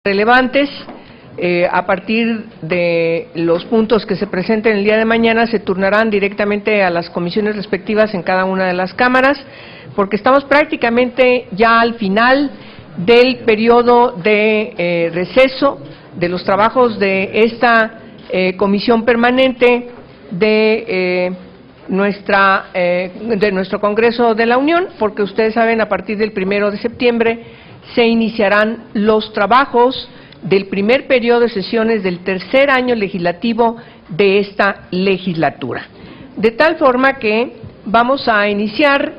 relevantes. A partir de los puntos que se presenten el día de mañana se turnarán directamente a las comisiones respectivas en cada una de las cámaras, porque estamos prácticamente ya al final del periodo de receso de los trabajos de esta comisión permanente de nuestro Congreso de la Unión, porque ustedes saben, a partir del 1 de septiembre se iniciarán los trabajos del primer periodo de sesiones del tercer año legislativo de esta legislatura. De tal forma que vamos a iniciar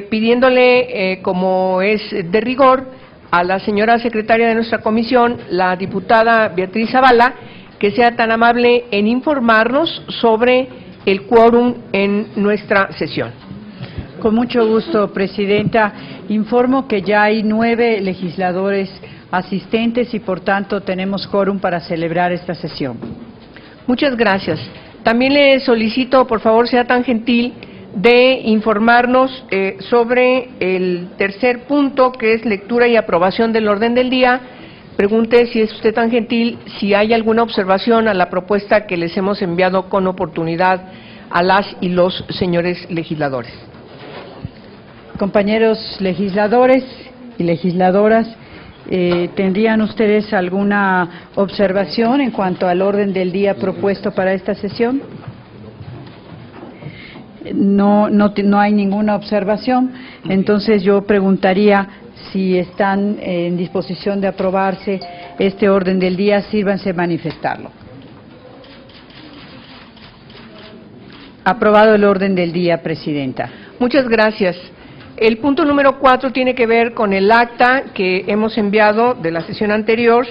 pidiéndole, como es de rigor, a la señora secretaria de nuestra comisión, la diputada Beatriz Zavala, que sea tan amable en informarnos sobre el quórum en nuestra sesión. Con mucho gusto, Presidenta. Informo que ya hay 9 legisladores asistentes y, por tanto, tenemos quórum para celebrar esta sesión. Muchas gracias. También le solicito, por favor, sea tan gentil de informarnos sobre el tercer punto, que es lectura y aprobación del orden del día. Pregunte, si es usted tan gentil, si hay alguna observación a la propuesta que les hemos enviado con oportunidad a las y los señores legisladores. Compañeros legisladores y legisladoras, ¿tendrían ustedes alguna observación en cuanto al orden del día propuesto para esta sesión? No hay ninguna observación. Entonces yo preguntaría si están en disposición de aprobarse este orden del día. Sírvanse manifestarlo. Aprobado el orden del día, Presidenta. Muchas gracias. El punto número 4 tiene que ver con el acta que hemos enviado de la sesión anterior,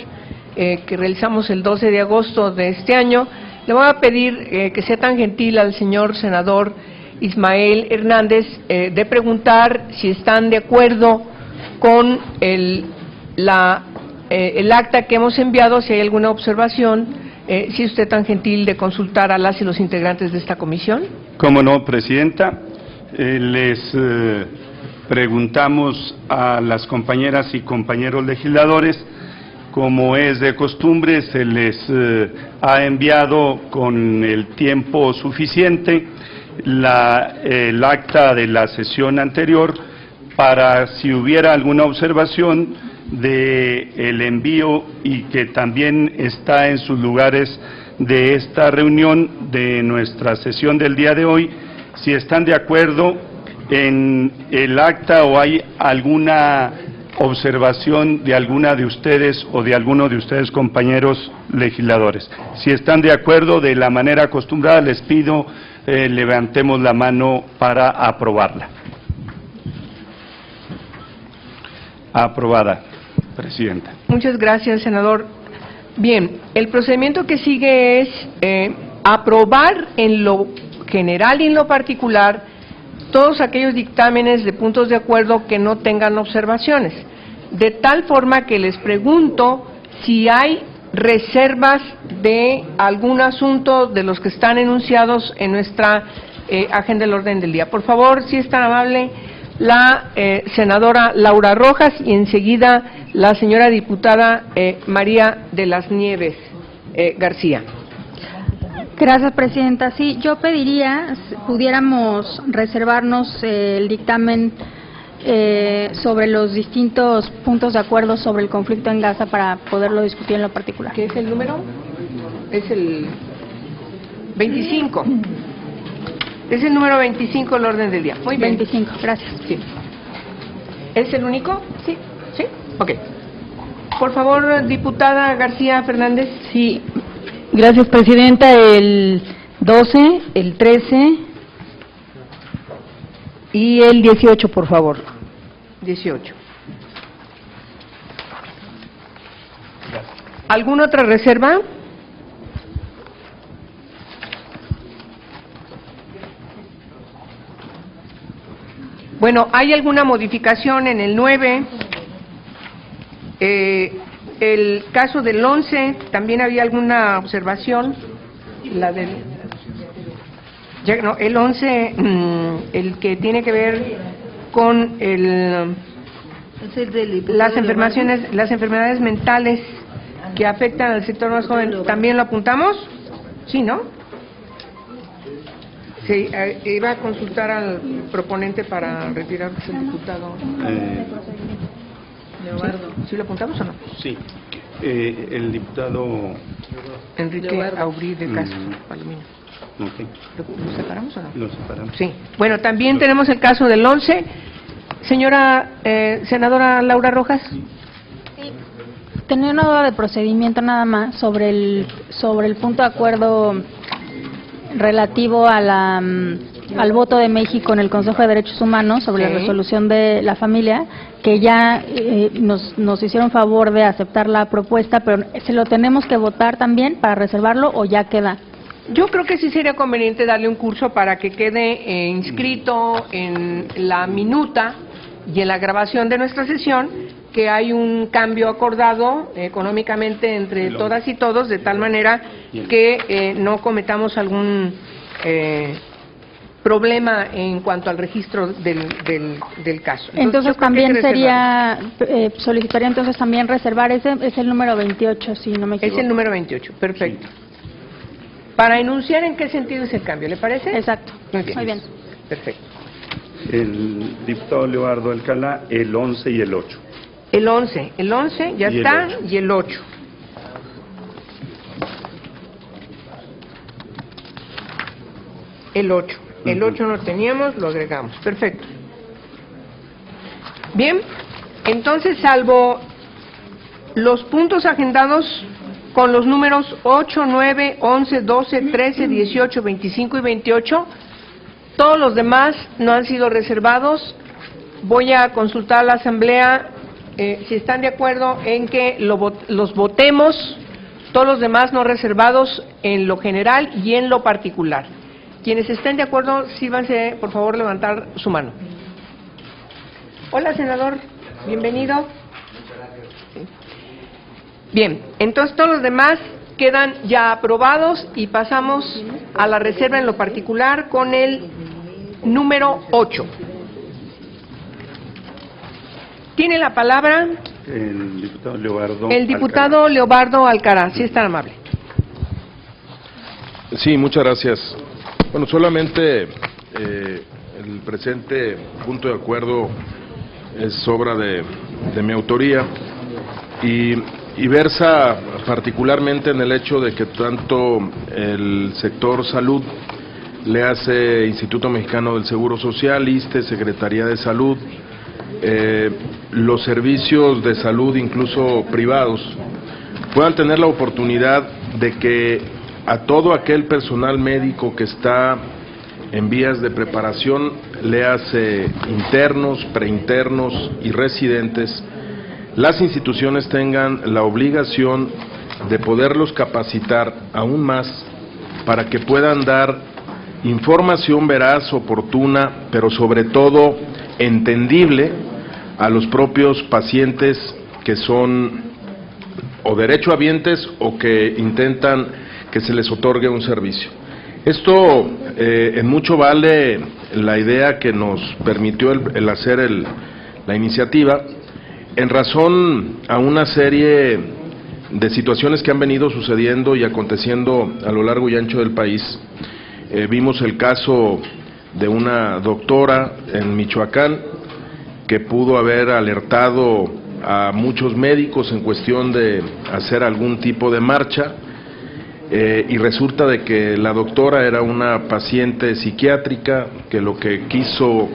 que realizamos el 12 de agosto de este año. Le voy a pedir que sea tan gentil al señor senador Ismael Hernández de preguntar si están de acuerdo con el acta que hemos enviado, si hay alguna observación, si es usted tan gentil de consultar a las y los integrantes de esta comisión. Cómo no, Presidenta. Les preguntamos a las compañeras y compañeros legisladores, como es de costumbre, se les ha enviado con el tiempo suficiente el acta de la sesión anterior para, si hubiera alguna observación del envío, y que también está en sus lugares de esta reunión de nuestra sesión del día de hoy, si están de acuerdo en el acta o hay alguna observación de alguna de ustedes o de alguno de ustedes, compañeros legisladores. Si están de acuerdo, de la manera acostumbrada, les pido levantemos la mano para aprobarla. Aprobada, Presidenta. Muchas gracias, senador. Bien, el procedimiento que sigue es aprobar en lo general y en lo particular todos aquellos dictámenes de puntos de acuerdo que no tengan observaciones, de tal forma que les pregunto si hay reservas de algún asunto de los que están enunciados en nuestra agenda del orden del día. Por favor, si es tan amable, la senadora Laura Rojas y enseguida la señora diputada María de las Nieves García. Gracias, Presidenta. Sí, yo pediría, pudiéramos reservarnos el dictamen sobre los distintos puntos de acuerdo sobre el conflicto en Gaza para poderlo discutir en lo particular. ¿Qué es el número? Es el 25. Es el número 25 el orden del día. Muy bien. 25, gracias. Sí. ¿Es el único? Sí. ¿Sí? Ok. Por favor, diputada García Fernández. Sí. Gracias, Presidenta. El 12, el 13 y el 18, por favor. 18. ¿Alguna otra reserva? Bueno, ¿hay alguna modificación en el 9? El caso del 11, ¿también había alguna observación? La del... No, el 11, el que tiene que ver con el Es el del diputado las enfermedades mentales que afectan al sector más joven, ¿también lo apuntamos? Sí, ¿no? Sí, iba a consultar al proponente para retirar el diputado. Leobardo. ¿Sí lo apuntamos o no? Sí, el diputado... Enrique Leobardo. Aubrí de Castro, Palomino. Okay. ¿Lo separamos o no? Lo separamos. Sí. Bueno, también tenemos el caso del 11. Señora senadora Laura Rojas. Sí. Tenía una duda de procedimiento nada más sobre el punto de acuerdo relativo a al voto de México en el Consejo de Derechos Humanos sobre la resolución de la familia, que ya nos hicieron favor de aceptar la propuesta, pero ¿se lo tenemos que votar también para reservarlo o ya queda? Yo creo que sí sería conveniente darle un curso para que quede inscrito en la minuta y en la grabación de nuestra sesión que hay un cambio acordado económicamente entre todas y todos, de tal manera que no cometamos algún problema en cuanto al registro del caso. Entonces también sería, solicitaría entonces también reservar ese, es el número 28, si no me equivoco. Es el número 28, perfecto. Sí. Para enunciar en qué sentido es el cambio, ¿le parece? Exacto. Muy bien. Muy bien. Perfecto. El diputado Leobardo Alcalá, el 11 y el 8. El 11 ya y está, el y el 8. El 8. El 8 no teníamos, lo agregamos. Perfecto. Bien, entonces, salvo los puntos agendados con los números 8, 9, 11, 12, 13, 18, 25 y 28, todos los demás no han sido reservados. Voy a consultar a la Asamblea si están de acuerdo en que los votemos, todos los demás no reservados en lo general y en lo particular. Quienes estén de acuerdo, sírvanse, por favor, levantar su mano. Hola, senador, bienvenido. Bien, entonces todos los demás quedan ya aprobados y pasamos a la reserva en lo particular con el número 8. Tiene la palabra el diputado Leobardo. El diputado Alcalá. Leobardo Alcalá, si es tan amable. Sí, muchas gracias. Bueno, solamente el presente punto de acuerdo es obra de mi autoría y versa particularmente en el hecho de que tanto el sector salud, le hace Instituto Mexicano del Seguro Social, ISSSTE, Secretaría de Salud, los servicios de salud, incluso privados, puedan tener la oportunidad de que a todo aquel personal médico que está en vías de preparación, le hace internos, preinternos y residentes, las instituciones tengan la obligación de poderlos capacitar aún más para que puedan dar información veraz, oportuna, pero sobre todo entendible a los propios pacientes que son o derechohabientes o que intentan que se les otorgue un servicio. Esto en mucho vale la idea que nos permitió el hacer la iniciativa, en razón a una serie de situaciones que han venido sucediendo y aconteciendo a lo largo y ancho del país. Vimos el caso de una doctora en Michoacán que pudo haber alertado a muchos médicos en cuestión de hacer algún tipo de marcha, y resulta de que la doctora era una paciente psiquiátrica que lo que quiso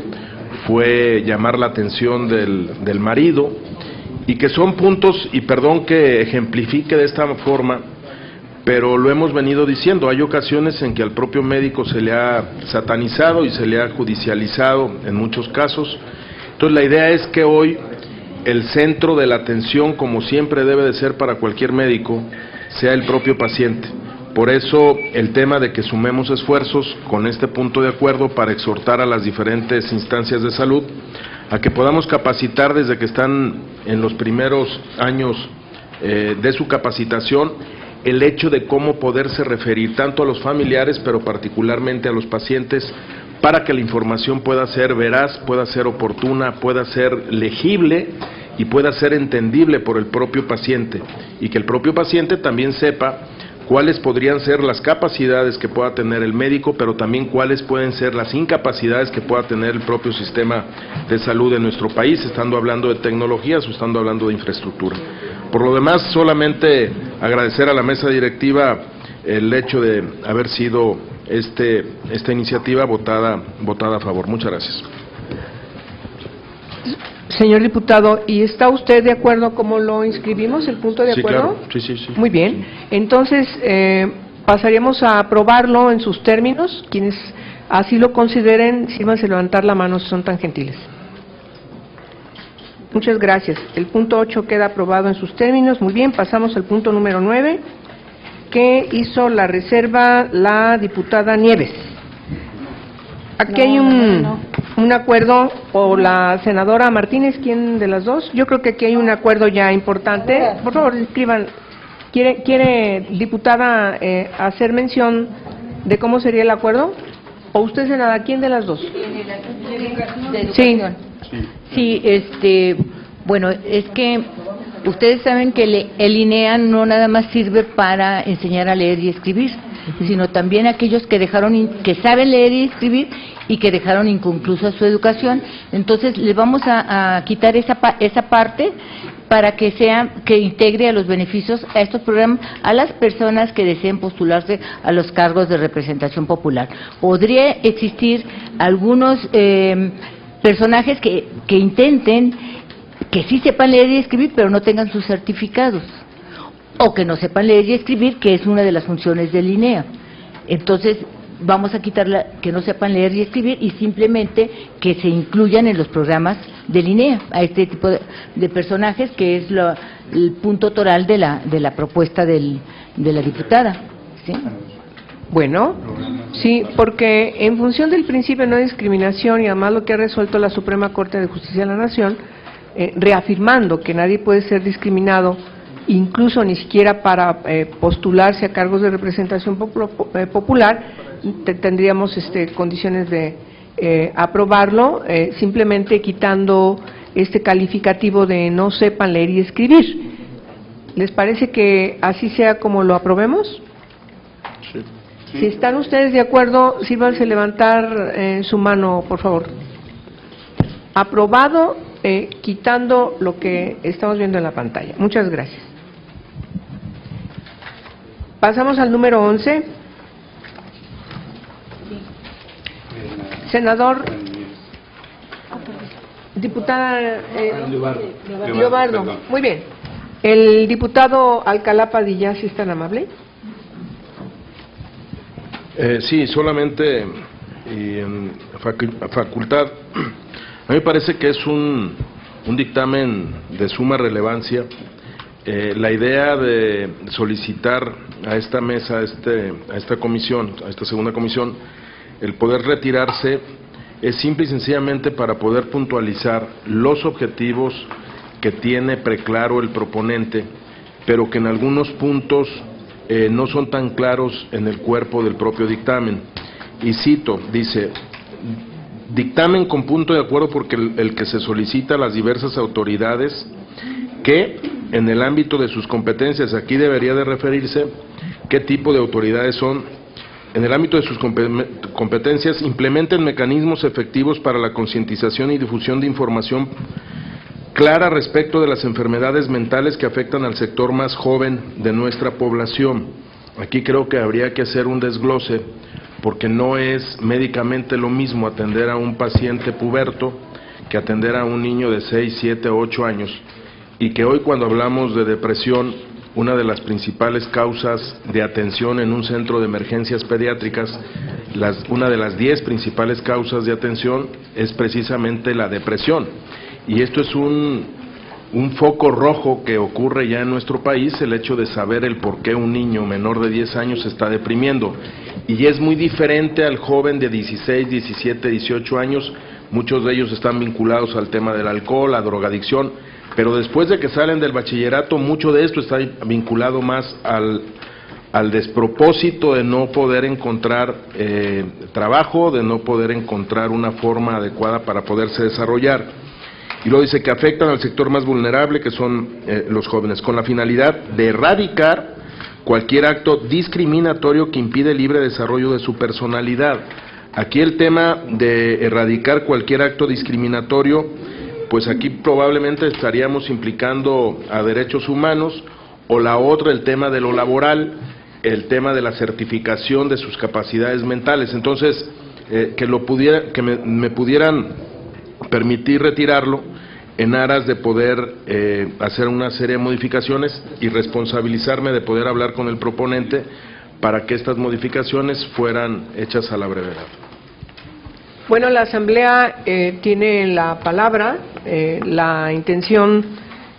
fue llamar la atención del marido, y que son puntos, y perdón que ejemplifique de esta forma, pero lo hemos venido diciendo, hay ocasiones en que al propio médico se le ha satanizado y se le ha judicializado en muchos casos. Entonces la idea es que hoy el centro de la atención, como siempre debe de ser para cualquier médico, sea el propio paciente. Por eso el tema de que sumemos esfuerzos con este punto de acuerdo para exhortar a las diferentes instancias de salud a que podamos capacitar desde que están en los primeros años de su capacitación, el hecho de cómo poderse referir tanto a los familiares, pero particularmente a los pacientes, para que la información pueda ser veraz, pueda ser oportuna, pueda ser legible y pueda ser entendible por el propio paciente, y que el propio paciente también sepa cuáles podrían ser las capacidades que pueda tener el médico, pero también cuáles pueden ser las incapacidades que pueda tener el propio sistema de salud de nuestro país, estando hablando de tecnologías o estando hablando de infraestructura. Por lo demás, solamente agradecer a la mesa directiva el hecho de haber sido esta iniciativa votada a favor. Muchas gracias. Señor diputado, ¿y está usted de acuerdo cómo lo inscribimos, el punto de acuerdo? Sí, claro. Sí. Muy bien. Entonces, pasaríamos a aprobarlo en sus términos. Quienes así lo consideren, sírvanse levantar la mano si son tan gentiles. Muchas gracias. El punto 8 queda aprobado en sus términos. Muy bien, pasamos al punto número 9, que hizo la reserva la diputada Nieves. Aquí hay un acuerdo, o la senadora Martínez, ¿quién de las dos? Yo creo que aquí hay un acuerdo ya importante. Por favor, escriban. ¿Quiere diputada, hacer mención de cómo sería el acuerdo? ¿O usted, senadora, quién de las dos? Sí. Sí, bueno, es que ustedes saben que el INEA no nada más sirve para enseñar a leer y escribir, sino también aquellos que que saben leer y escribir y que dejaron inconclusa su educación. Entonces les vamos a quitar esa parte para que integre a los beneficios a estos programas a las personas que deseen postularse a los cargos de representación popular. Podría existir algunos personajes que intenten que sí sepan leer y escribir, pero no tengan sus certificados, o que no sepan leer y escribir, que es una de las funciones del INEA. Entonces, vamos a quitarla, que no sepan leer y escribir, y simplemente que se incluyan en los programas del INEA, a este tipo de personajes, que es el punto toral de la propuesta de la diputada. ¿Sí? Bueno, sí, porque en función del principio de no discriminación y además lo que ha resuelto la Suprema Corte de Justicia de la Nación, reafirmando que nadie puede ser discriminado, incluso ni siquiera para postularse a cargos de representación popular, tendríamos condiciones de aprobarlo, simplemente quitando este calificativo de no sepan leer y escribir. ¿Les parece que así sea como lo aprobemos? Sí. Si están ustedes de acuerdo, sírvanse levantar su mano, por favor. Aprobado, quitando lo que estamos viendo en la pantalla. Muchas gracias. Pasamos al número 11. Senador, diputada Leobardo. Muy bien. El diputado Alcalá Padilla, ¿sí es tan amable? Sí, solamente en facultad. A mí me parece que es un dictamen de suma relevancia. La idea de solicitar a esta mesa, a esta comisión, a esta segunda comisión, el poder retirarse es simple y sencillamente para poder puntualizar los objetivos que tiene preclaro el proponente, pero que en algunos puntos no son tan claros en el cuerpo del propio dictamen. Y cito, dice: dictamen con punto de acuerdo porque el que se solicita a las diversas autoridades que en el ámbito de sus competencias, aquí debería de referirse qué tipo de autoridades son, en el ámbito de sus competencias implementen mecanismos efectivos para la concientización y difusión de información clara respecto de las enfermedades mentales que afectan al sector más joven de nuestra población. Aquí creo que habría que hacer un desglose, porque no es médicamente lo mismo atender a un paciente puberto que atender a un niño de 6, 7, 8 años, y que hoy cuando hablamos de depresión, una de las principales causas de atención en un centro de emergencias pediátricas, una de las 10 principales causas de atención es precisamente la depresión. Y esto es un foco rojo que ocurre ya en nuestro país, el hecho de saber el por qué un niño menor de 10 años se está deprimiendo. Y es muy diferente al joven de 16, 17, 18 años, muchos de ellos están vinculados al tema del alcohol, la drogadicción, pero después de que salen del bachillerato, mucho de esto está vinculado más al despropósito de no poder encontrar trabajo, de no poder encontrar una forma adecuada para poderse desarrollar. Y luego dice que afectan al sector más vulnerable, que son los jóvenes, con la finalidad de erradicar cualquier acto discriminatorio que impide el libre desarrollo de su personalidad. Aquí el tema de erradicar cualquier acto discriminatorio, pues aquí probablemente estaríamos implicando a derechos humanos, o la otra, el tema de lo laboral, el tema de la certificación de sus capacidades mentales. Entonces, que me pudieran permitir retirarlo en aras de poder hacer una serie de modificaciones y responsabilizarme de poder hablar con el proponente para que estas modificaciones fueran hechas a la brevedad. Bueno, la Asamblea tiene la palabra, la intención,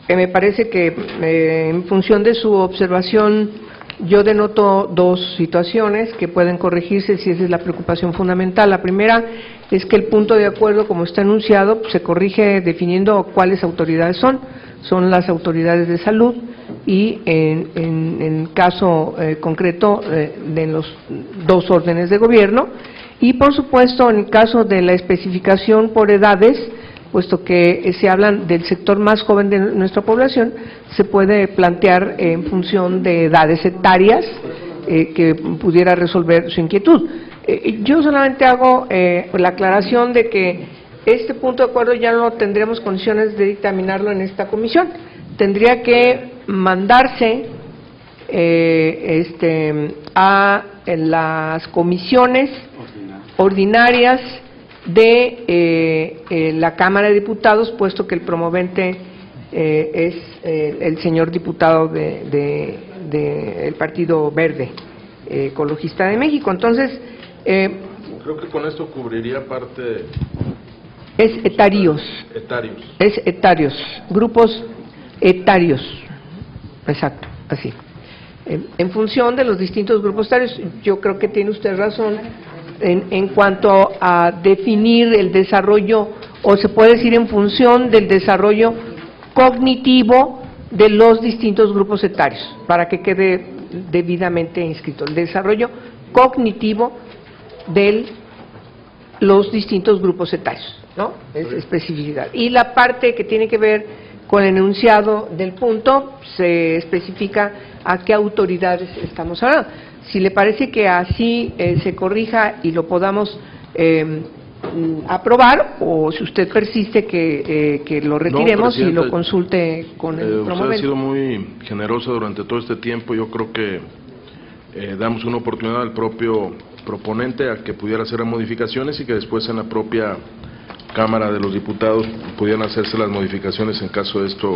me parece que en función de su observación yo denoto dos situaciones que pueden corregirse si esa es la preocupación fundamental. La primera es que el punto de acuerdo, como está anunciado, se corrige definiendo cuáles autoridades son las autoridades de salud y en caso concreto de los dos órdenes de gobierno, y por supuesto en el caso de la especificación por edades, puesto que se hablan del sector más joven de nuestra población, se puede plantear en función de edades etarias que pudiera resolver su inquietud. Yo solamente hago la aclaración de que este punto de acuerdo ya no tendremos condiciones de dictaminarlo en esta comisión. Tendría que mandarse a las comisiones ordinarias de la Cámara de Diputados, puesto que el promovente es el señor diputado del Partido Verde Ecologista de México. Entonces, creo que con esto cubriría parte. Es etarios. Es etarios, grupos etarios, exacto, así. En función de los distintos grupos etarios, yo creo que tiene usted razón en cuanto a definir el desarrollo, o se puede decir en función del desarrollo cognitivo de los distintos grupos etarios, para que quede debidamente inscrito, el desarrollo cognitivo de los distintos grupos etarios, ¿no? Es especificidad. Y la parte que tiene que ver con el enunciado del punto, se especifica a qué autoridades estamos hablando. Si le parece que así se corrija y lo podamos aprobar, o si usted persiste que lo retiremos y lo consulte con el promovente. Usted ha sido muy generosa durante todo este tiempo. Yo creo que damos una oportunidad al propio proponente a que pudiera hacer las modificaciones y que después en la propia Cámara de los Diputados pudieran hacerse las modificaciones en caso de esto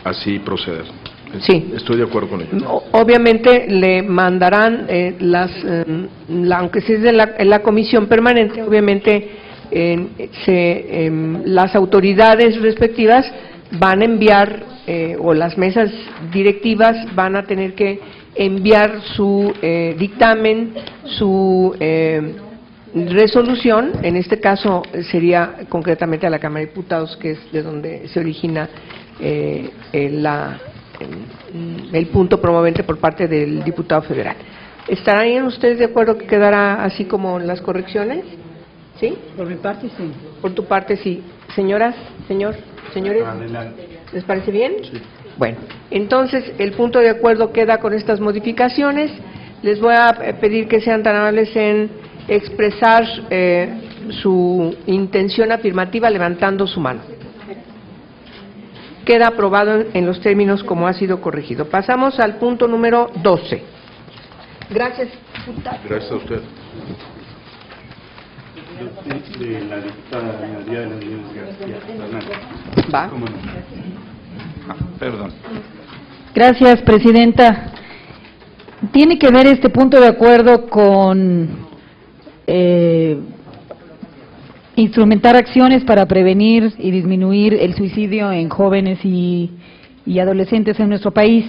así proceder. Sí. Estoy de acuerdo con ello. Obviamente le mandarán aunque sea en la comisión permanente, obviamente las autoridades respectivas van a enviar, o las mesas directivas van a tener que enviar su dictamen, su resolución. En este caso sería concretamente a la Cámara de Diputados, que es de donde se origina el punto promovente por parte del diputado federal. ¿Estarán ustedes de acuerdo que quedará así como las correcciones? ¿Sí? Por mi parte, sí. Por tu parte, sí. Señoras, señores, ¿les parece bien? Sí. Bueno, entonces el punto de acuerdo queda con estas modificaciones. Les voy a pedir que sean tan amables en expresar su intención afirmativa levantando su mano. Queda aprobado en los términos como ha sido corregido. Pasamos al punto número 12. Gracias, diputada. Gracias a usted. De la diputada María de las Nieves García Fernández. Va. ¿Cómo no? Perdón. Gracias, presidenta. Tiene que ver este punto de acuerdo con instrumentar acciones para prevenir y disminuir el suicidio en jóvenes y adolescentes en nuestro país.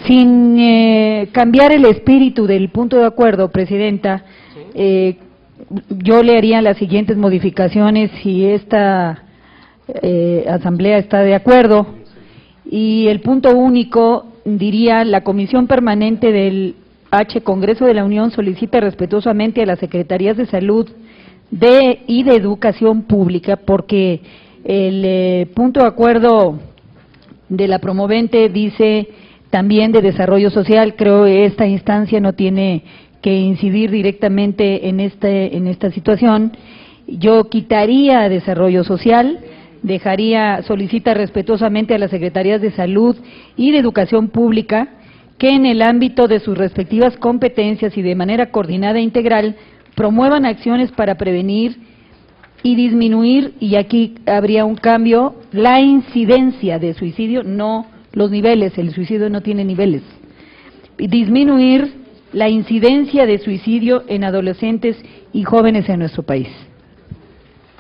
Sin cambiar el espíritu del punto de acuerdo, presidenta, yo le haría las siguientes modificaciones si esta asamblea está de acuerdo. Y el punto único diría: la Comisión Permanente del Congreso de la Unión solicita respetuosamente a las Secretarías de Salud y de Educación Pública, porque El punto de acuerdo de la promovente dice también de desarrollo social. Creo que esta instancia no tiene que incidir directamente en esta situación. Yo quitaría desarrollo social, solicita respetuosamente a las Secretarías de Salud y de Educación Pública que en el ámbito de sus respectivas competencias y de manera coordinada e integral promuevan acciones para prevenir y disminuir, y aquí habría un cambio, la incidencia de suicidio, no los niveles, el suicidio no tiene niveles, y disminuir la incidencia de suicidio en adolescentes y jóvenes en nuestro país.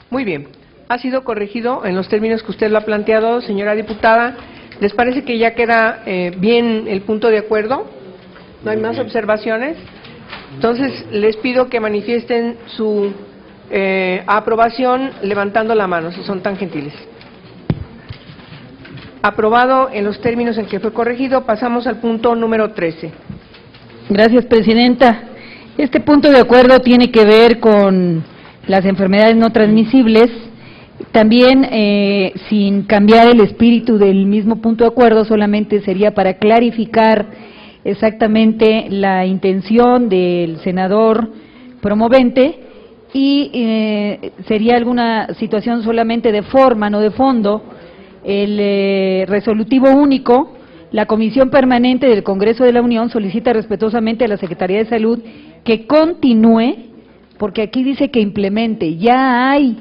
Muy bien. Ha sido corregido en los términos que usted lo ha planteado, señora diputada. ¿Les parece que ya queda bien el punto de acuerdo? ¿No hay más observaciones? Entonces, les pido que manifiesten su aprobación levantando la mano, si son tan gentiles. Aprobado en los términos en que fue corregido. Pasamos al punto número 13. Gracias, Presidenta. Este punto de acuerdo tiene que ver con las enfermedades no transmisibles. También, sin cambiar el espíritu del mismo punto de acuerdo, solamente sería para clarificar exactamente la intención del senador promovente y sería alguna situación solamente de forma, no de fondo. El resolutivo único, la Comisión Permanente del Congreso de la Unión solicita respetuosamente a la Secretaría de Salud que continúe, porque aquí dice que implemente, ya hay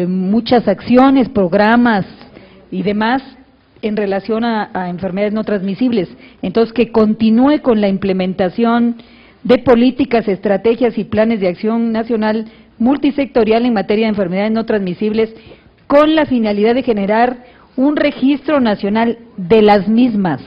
muchas acciones, programas y demás en relación a enfermedades no transmisibles. Entonces, que continúe con la implementación de políticas, estrategias y planes de acción nacional multisectorial en materia de enfermedades no transmisibles con la finalidad de generar un registro nacional de las mismas.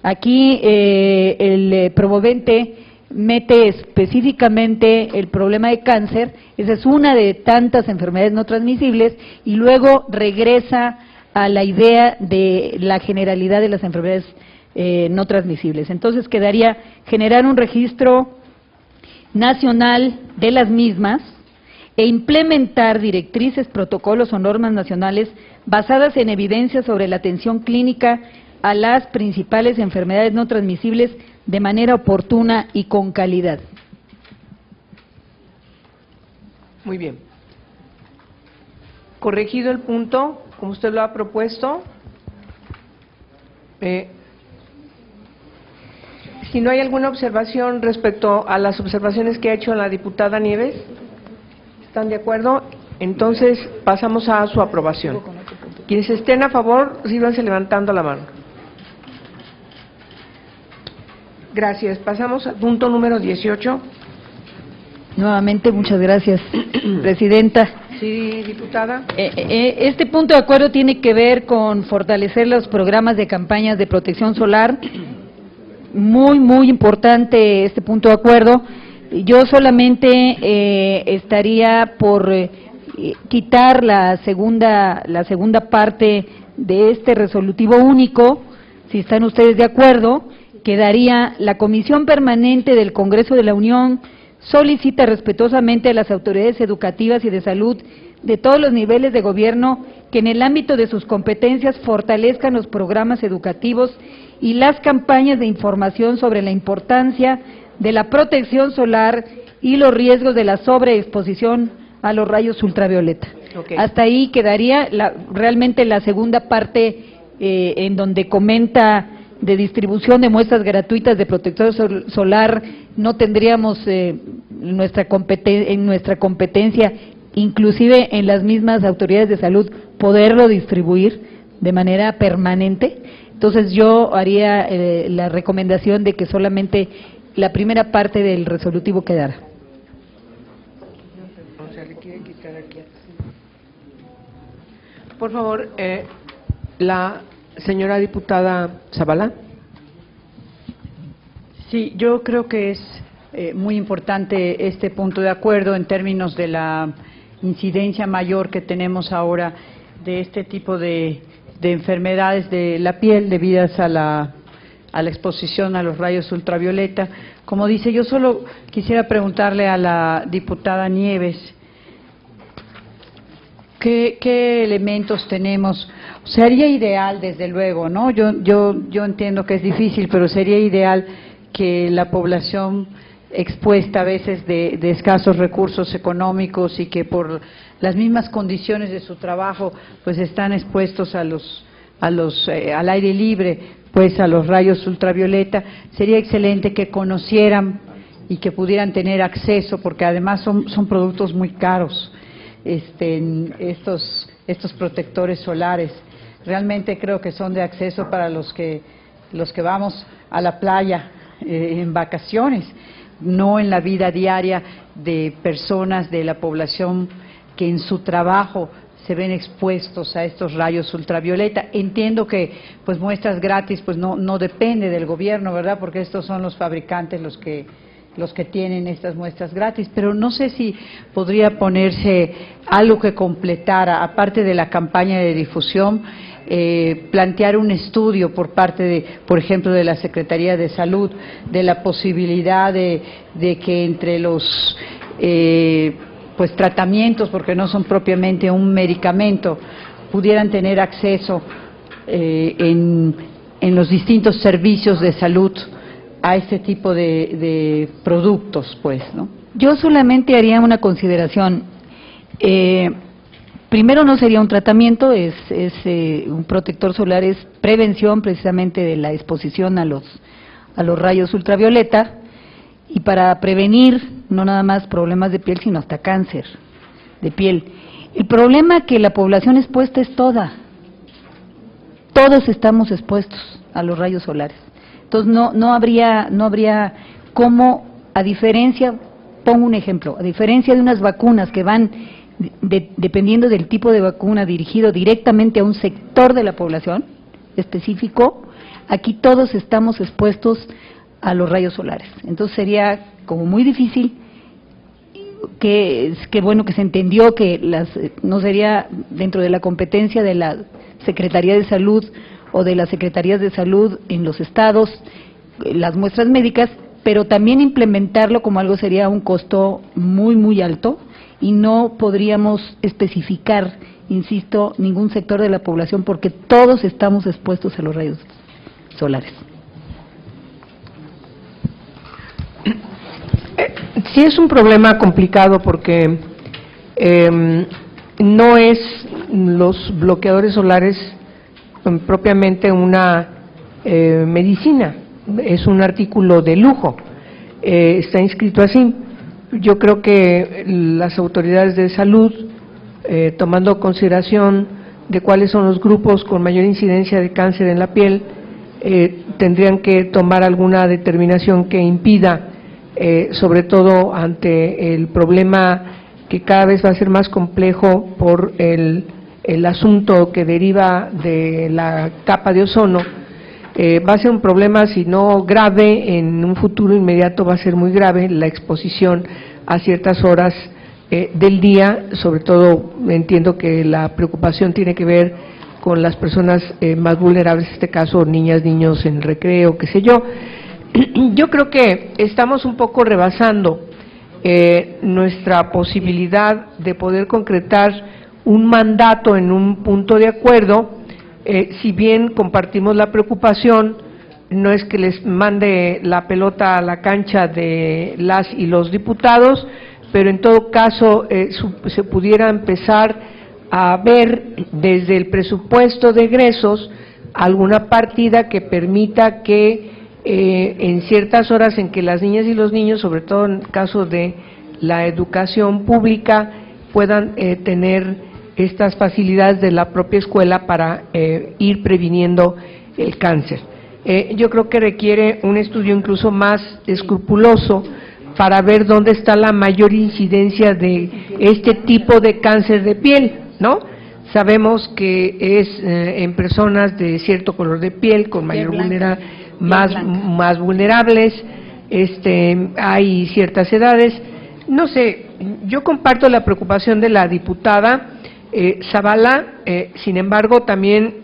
Aquí el promovente mete específicamente el problema de cáncer, esa es una de tantas enfermedades no transmisibles, y luego regresa a la idea de la generalidad de las enfermedades no transmisibles. Entonces quedaría generar un registro nacional de las mismas e implementar directrices, protocolos o normas nacionales basadas en evidencia sobre la atención clínica a las principales enfermedades no transmisibles de manera oportuna y con calidad. Muy bien. Corregido el punto, como usted lo ha propuesto. Si no hay alguna observación respecto a las observaciones que ha hecho la diputada Nieves, ¿están de acuerdo? Entonces pasamos a su aprobación. Quienes estén a favor, síganse levantando la mano. Gracias. Pasamos al punto número 18. Nuevamente, muchas gracias, Presidenta. Sí, diputada. Este punto de acuerdo tiene que ver con fortalecer los programas de campañas de protección solar. Muy importante este punto de acuerdo. Yo solamente estaría por quitar la segunda parte de este resolutivo único. Si están ustedes de acuerdo, quedaría: la Comisión Permanente del Congreso de la Unión solicita respetuosamente a las autoridades educativas y de salud de todos los niveles de gobierno que en el ámbito de sus competencias fortalezcan los programas educativos y las campañas de información sobre la importancia de la protección solar y los riesgos de la sobreexposición a los rayos ultravioleta. Okay. Hasta ahí quedaría realmente la segunda parte en donde comenta de distribución de muestras gratuitas de protector solar. No tendríamos en nuestra competencia, inclusive en las mismas autoridades de salud, poderlo distribuir de manera permanente. Entonces yo haría la recomendación de que solamente la primera parte del resolutivo quedara. O sea, le quieren quitar aquí. Por favor, la señora diputada Zavala. Sí, yo creo que es muy importante este punto de acuerdo en términos de la incidencia mayor que tenemos ahora de este tipo de enfermedades de la piel debidas a la exposición a los rayos ultravioleta. Como dice, yo solo quisiera preguntarle a la diputada Nieves, ¿Qué elementos tenemos? Sería ideal, desde luego, ¿no? Yo entiendo que es difícil, pero sería ideal que la población expuesta a veces de escasos recursos económicos y que por las mismas condiciones de su trabajo pues están expuestos al aire libre, pues a los rayos ultravioleta, sería excelente que conocieran y que pudieran tener acceso, porque además son productos muy caros, estos protectores solares. Realmente creo que son de acceso para los que vamos a la playa en vacaciones, no en la vida diaria de personas de la población que en su trabajo se ven expuestos a estos rayos ultravioleta. Entiendo que pues muestras gratis pues no depende del gobierno, ¿verdad? Porque estos son los fabricantes los que tienen estas muestras gratis, pero no sé si podría ponerse algo que completara, aparte de la campaña de difusión, plantear un estudio por parte por ejemplo, de la Secretaría de Salud, de la posibilidad de que entre los pues tratamientos, porque no son propiamente un medicamento, pudieran tener acceso en los distintos servicios de salud a este tipo de productos, pues, ¿no? Yo solamente haría una consideración. Primero, no sería un tratamiento, es un protector solar, es prevención precisamente de la exposición a los rayos ultravioleta, y para prevenir no nada más problemas de piel, sino hasta cáncer de piel. El problema que la población expuesta es todos estamos expuestos a los rayos solares. Entonces no habría cómo, a diferencia, pongo un ejemplo, a diferencia de unas vacunas que van dependiendo del tipo de vacuna dirigido directamente a un sector de la población específico, aquí todos estamos expuestos a los rayos solares. Entonces sería como muy difícil, que bueno que se entendió que no sería dentro de la competencia de la Secretaría de Salud o de las Secretarías de Salud en los estados, las muestras médicas, pero también implementarlo como algo sería un costo muy, muy alto, y no podríamos especificar, insisto, ningún sector de la población, porque todos estamos expuestos a los rayos solares. Sí, es un problema complicado porque no es los bloqueadores solares propiamente una medicina, es un artículo de lujo, está inscrito así. Yo creo que las autoridades de salud, tomando consideración de cuáles son los grupos con mayor incidencia de cáncer en la piel, tendrían que tomar alguna determinación que impida, sobre todo ante el problema que cada vez va a ser más complejo por el asunto que deriva de la capa de ozono. Va a ser un problema, si no grave, en un futuro inmediato va a ser muy grave la exposición a ciertas horas del día. Sobre todo entiendo que la preocupación tiene que ver con las personas más vulnerables, en este caso niñas, niños en recreo, qué sé yo. Yo creo que estamos un poco rebasando nuestra posibilidad de poder concretar un mandato en un punto de acuerdo. Si bien compartimos la preocupación, no es que les mande la pelota a la cancha de las y los diputados, pero en todo caso se pudiera empezar a ver desde el presupuesto de egresos alguna partida que permita que en ciertas horas en que las niñas y los niños, sobre todo en el caso de la educación pública, puedan tener estas facilidades de la propia escuela para ir previniendo el cáncer. Yo creo que requiere un estudio incluso más escrupuloso para ver dónde está la mayor incidencia de este tipo de cáncer de piel, ¿no? Sabemos que es en personas de cierto color de piel, con mayor más vulnerables, hay ciertas edades. No sé, yo comparto la preocupación de la diputada Zavala, sin embargo también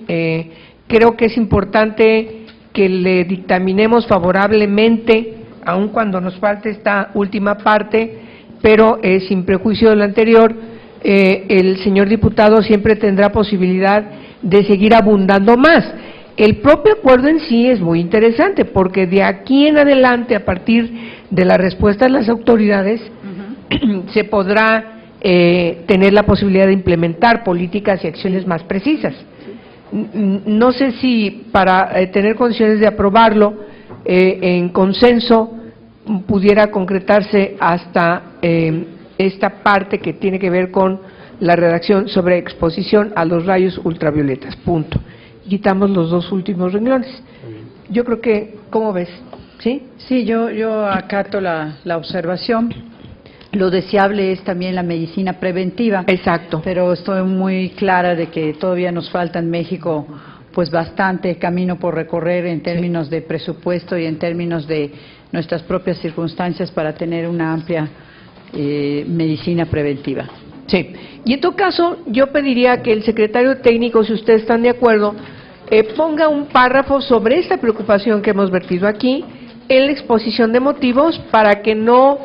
creo que es importante que le dictaminemos favorablemente, aun cuando nos falte esta última parte, pero sin prejuicio de lo anterior, el señor diputado siempre tendrá posibilidad de seguir abundando más. El propio acuerdo en sí es muy interesante, porque de aquí en adelante, a partir de la respuesta de las autoridades, se podrá tener la posibilidad de implementar políticas y acciones más precisas. No sé si para tener condiciones de aprobarlo en consenso pudiera concretarse hasta esta parte que tiene que ver con la redacción sobre exposición a los rayos ultravioletas, punto. Quitamos los dos últimos renglones. Yo creo que, ¿cómo ves? ¿Sí? Sí, yo acato la observación. Lo deseable es también la medicina preventiva. Exacto. Pero estoy muy clara de que todavía nos falta en México pues bastante camino por recorrer en términos de presupuesto y en términos de nuestras propias circunstancias para tener una amplia medicina preventiva. Sí. Y en todo caso, yo pediría que el secretario técnico, si ustedes están de acuerdo, ponga un párrafo sobre esta preocupación que hemos vertido aquí en la exposición de motivos para que no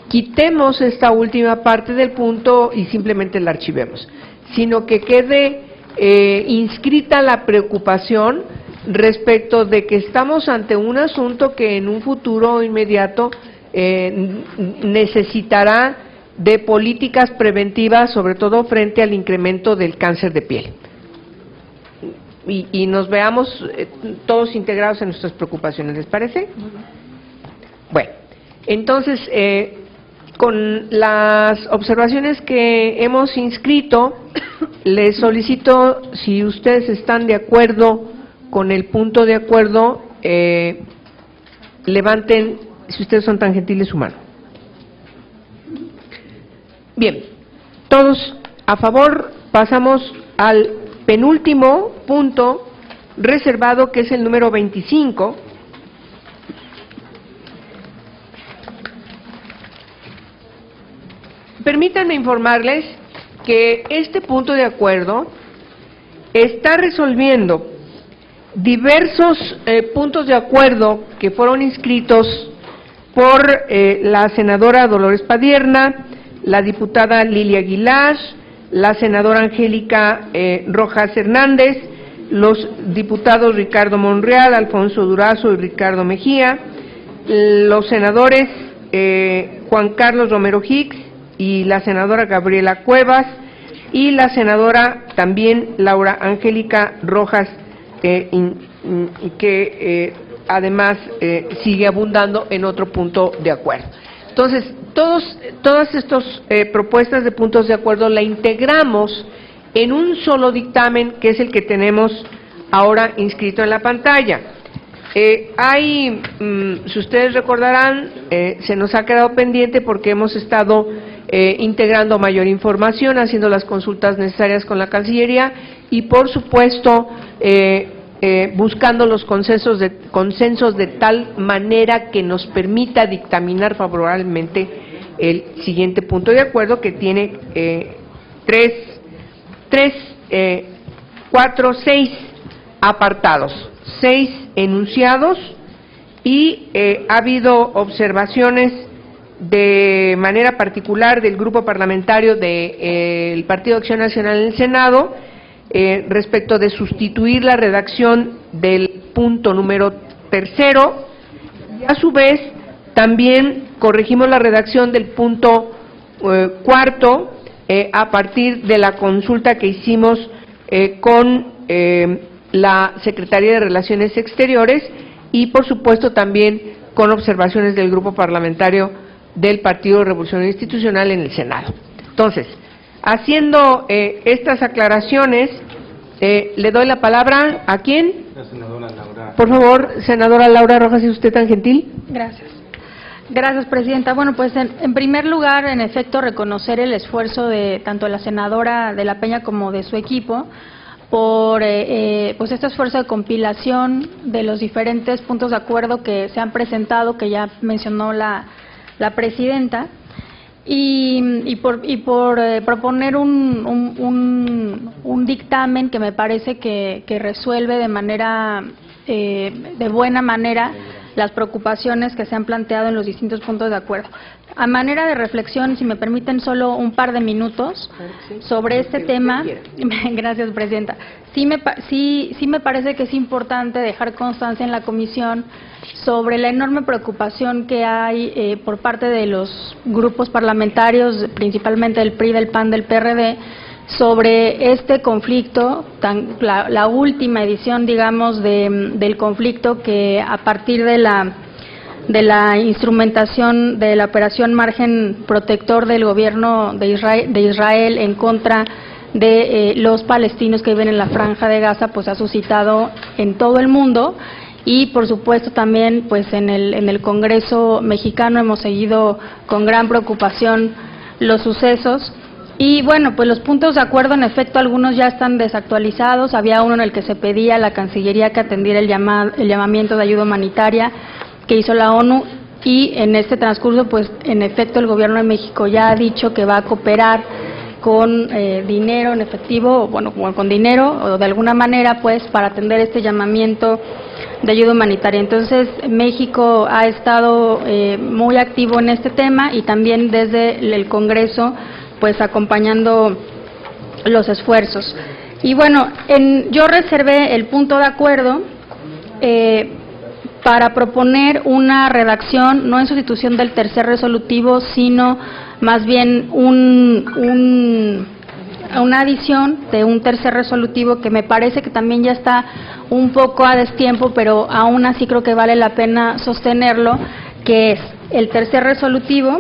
quitemos esta última parte del punto y simplemente la archivemos, sino que quede inscrita la preocupación respecto de que estamos ante un asunto que en un futuro inmediato necesitará de políticas preventivas, sobre todo frente al incremento del cáncer de piel. Y nos veamos todos integrados en nuestras preocupaciones, ¿les parece? Bueno, entonces, con las observaciones que hemos inscrito, les solicito, si ustedes están de acuerdo con el punto de acuerdo, levanten, si ustedes son tan gentiles, su mano. Bien, todos a favor. Pasamos al penúltimo punto reservado, que es el número 25. Permítanme informarles que este punto de acuerdo está resolviendo diversos puntos de acuerdo que fueron inscritos por la senadora Dolores Padierna, la diputada Lilia Aguilar, la senadora Angélica Rojas Hernández, los diputados Ricardo Monreal, Alfonso Durazo y Ricardo Mejía, los senadores Juan Carlos Romero Hicks y la senadora Gabriela Cuevas, y la senadora también Laura Angélica Rojas, que además sigue abundando en otro punto de acuerdo. Entonces, todas estas propuestas de puntos de acuerdo la integramos en un solo dictamen, que es el que tenemos ahora inscrito en la pantalla. Si ustedes recordarán, se nos ha quedado pendiente porque hemos estado integrando mayor información, haciendo las consultas necesarias con la Cancillería y, por supuesto, buscando los consensos de tal manera que nos permita dictaminar favorablemente el siguiente punto de acuerdo, que tiene seis apartados, 6 enunciados, y ha habido observaciones de manera particular del Grupo Parlamentario del Partido de Acción Nacional en el Senado, respecto de sustituir la redacción del punto número 3, y a su vez también corregimos la redacción del punto 4 a partir de la consulta que hicimos con la Secretaría de Relaciones Exteriores y, por supuesto, también con observaciones del Grupo Parlamentario del Partido Revolucionario Institucional en el Senado. Entonces, haciendo estas aclaraciones, le doy la palabra ¿a quién? La senadora Laura. Por favor, senadora Laura Rojas, ¿es usted tan gentil? Gracias. Gracias, Presidenta. Bueno, pues en primer lugar, en efecto, reconocer el esfuerzo de tanto la senadora de la Peña como de su equipo por pues este esfuerzo de compilación de los diferentes puntos de acuerdo que se han presentado, que ya mencionó la Presidenta, y por proponer un dictamen que me parece que resuelve de manera de buena manera las preocupaciones que se han planteado en los distintos puntos de acuerdo. A manera de reflexión, si me permiten solo un par de minutos sobre este tema. Gracias, Presidenta. Sí me parece que es importante dejar constancia en la comisión sobre la enorme preocupación que hay por parte de los grupos parlamentarios, principalmente del PRI, del PAN, del PRD, sobre este conflicto, la última edición, digamos, del conflicto que a partir de la instrumentación de la operación Margen Protector del gobierno de Israel en contra de los palestinos que viven en la Franja de Gaza, pues ha suscitado en todo el mundo. Y por supuesto también pues en el Congreso mexicano hemos seguido con gran preocupación los sucesos. Y bueno, pues los puntos de acuerdo, en efecto, algunos ya están desactualizados. Había uno en el que se pedía a la Cancillería que atendiera el llamamiento de ayuda humanitaria que hizo la ONU, y en este transcurso, pues en efecto, el Gobierno de México ya ha dicho que va a cooperar con dinero en efectivo, bueno, con dinero o de alguna manera, pues, para atender este llamamiento de ayuda humanitaria. Entonces, México ha estado muy activo en este tema y también desde el Congreso, pues, acompañando los esfuerzos. Y bueno, yo reservé el punto de acuerdo para proponer una redacción, no en sustitución del tercer resolutivo, sino más bien una adición de un tercer resolutivo que me parece que también ya está un poco a destiempo, pero aún así creo que vale la pena sostenerlo, que es el tercer resolutivo.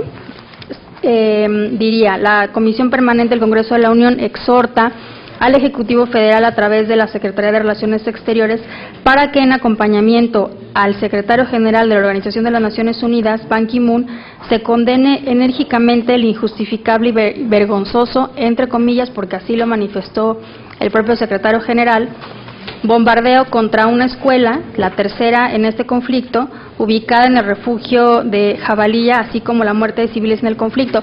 Diría, la Comisión Permanente del Congreso de la Unión exhorta al Ejecutivo Federal a través de la Secretaría de Relaciones Exteriores para que en acompañamiento al Secretario General de la Organización de las Naciones Unidas, Ban Ki-moon, se condene enérgicamente el injustificable y vergonzoso, entre comillas, porque así lo manifestó el propio Secretario General, bombardeo contra una escuela, la tercera en este conflicto, ubicada en el refugio de Jabalilla, así como la muerte de civiles en el conflicto.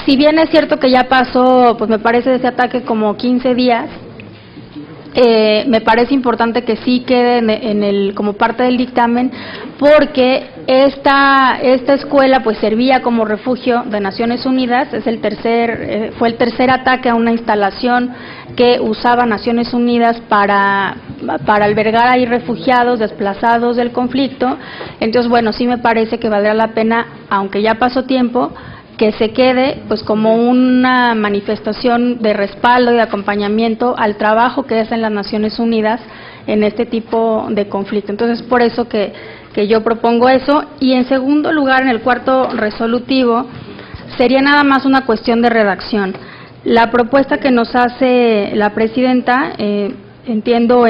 Si bien es cierto que ya pasó, pues me parece, de ese ataque como 15 días, me parece importante que sí quede como parte del dictamen, porque esta escuela pues servía como refugio de Naciones Unidas. Fue el tercer ataque a una instalación que usaba Naciones Unidas para albergar ahí refugiados desplazados del conflicto. Entonces, bueno, sí me parece que valdrá la pena, aunque ya pasó tiempo, que se quede pues como una manifestación de respaldo y de acompañamiento al trabajo que hacen las Naciones Unidas en este tipo de conflicto. Entonces, por eso que yo propongo eso. Y en segundo lugar, en el cuarto resolutivo, sería nada más una cuestión de redacción. La propuesta que nos hace la Presidenta, entiendo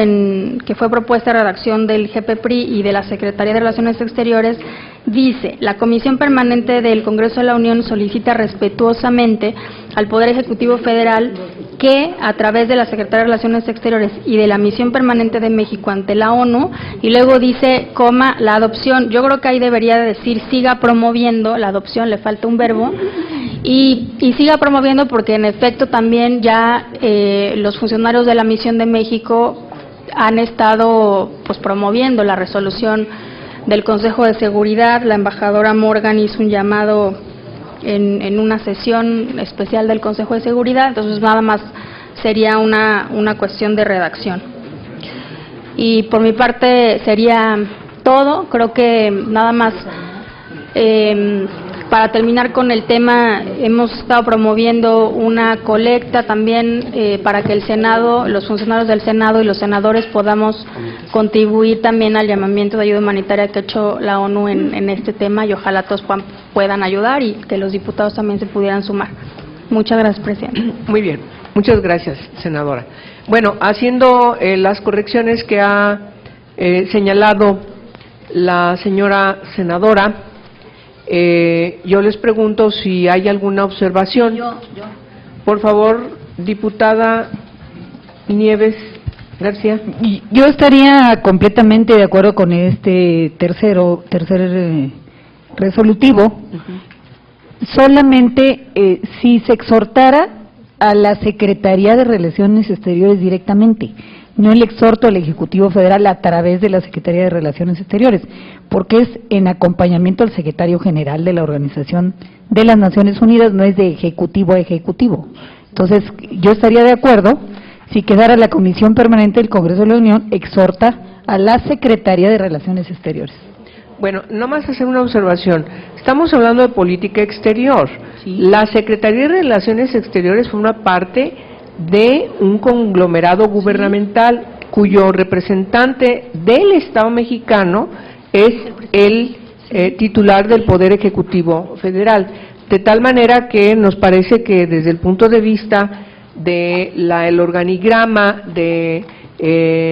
que fue propuesta de redacción del GPPRI y de la Secretaría de Relaciones Exteriores, dice: la Comisión Permanente del Congreso de la Unión solicita respetuosamente al Poder Ejecutivo Federal que, a través de la Secretaría de Relaciones Exteriores y de la Misión Permanente de México ante la ONU, y luego dice, la adopción, yo creo que ahí debería de decir siga promoviendo la adopción, le falta un verbo, y siga promoviendo, porque en efecto también ya los funcionarios de la Misión de México han estado pues promoviendo la resolución del Consejo de Seguridad. La embajadora Morgan hizo un llamado en una sesión especial del Consejo de Seguridad, entonces nada más sería una cuestión de redacción. Y por mi parte sería todo. Creo que nada más, para terminar con el tema, hemos estado promoviendo una colecta también para que el Senado, los funcionarios del Senado y los senadores podamos contribuir también al llamamiento de ayuda humanitaria que ha hecho la ONU en este tema, y ojalá todos puedan ayudar y que los diputados también se pudieran sumar. Muchas gracias, Presidente. Muy bien, muchas gracias, senadora. Bueno, haciendo las correcciones que ha señalado la señora senadora, yo les pregunto si hay alguna observación. Por favor, diputada Nieves García. Yo estaría completamente de acuerdo con este tercer resolutivo. Solamente si se exhortara a la Secretaría de Relaciones Exteriores directamente, no el exhorto al Ejecutivo Federal a través de la Secretaría de Relaciones Exteriores, porque es en acompañamiento al Secretario General de la Organización de las Naciones Unidas, no es de ejecutivo a ejecutivo. Entonces, yo estaría de acuerdo si quedara la Comisión Permanente del Congreso de la Unión exhorta a la Secretaría de Relaciones Exteriores. Bueno, nomás hacer una observación. Estamos hablando de política exterior. Sí. La Secretaría de Relaciones Exteriores forma parte de un conglomerado gubernamental cuyo representante del Estado mexicano es el titular del Poder Ejecutivo Federal. De tal manera que nos parece que desde el punto de vista de el organigrama de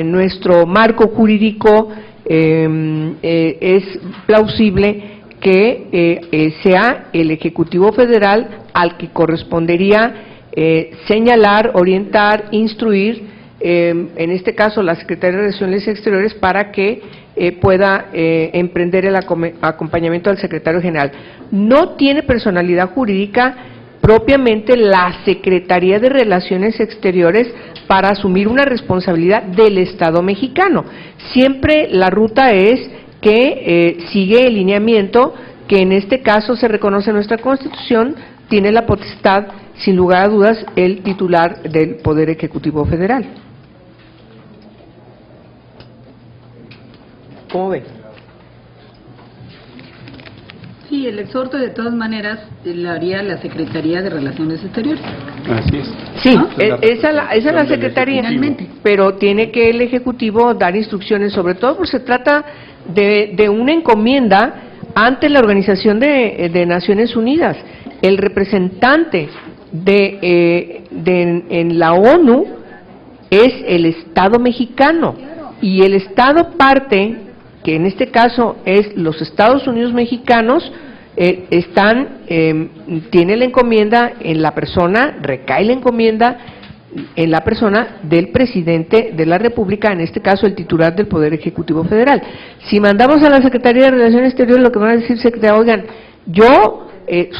nuestro marco jurídico es plausible que sea el Ejecutivo Federal al que correspondería señalar, orientar, instruir, en este caso la Secretaría de Relaciones Exteriores, para que pueda emprender el acompañamiento al Secretario General. No tiene personalidad jurídica propiamente la Secretaría de Relaciones Exteriores para asumir una responsabilidad del Estado mexicano. Siempre la ruta es que sigue el lineamiento que en este caso se reconoce en nuestra Constitución, tiene la potestad, sin lugar a dudas, el titular del Poder Ejecutivo Federal. ¿Cómo ve? Sí, el exhorto de todas maneras lo haría la Secretaría de Relaciones Exteriores. Así es. Sí, ¿no? esa es la Secretaría, Finalmente. pero tiene que el Ejecutivo dar instrucciones, sobre todo porque se trata de una encomienda ante la Organización de Naciones Unidas. El representante en la ONU es el Estado mexicano, y el Estado parte, que en este caso es los Estados Unidos mexicanos, tiene la encomienda en la persona, recae la encomienda en la persona del presidente de la República, en este caso el titular del Poder Ejecutivo Federal. Si mandamos a la Secretaría de Relaciones Exteriores, lo que van a decir, secretaria, oigan, yo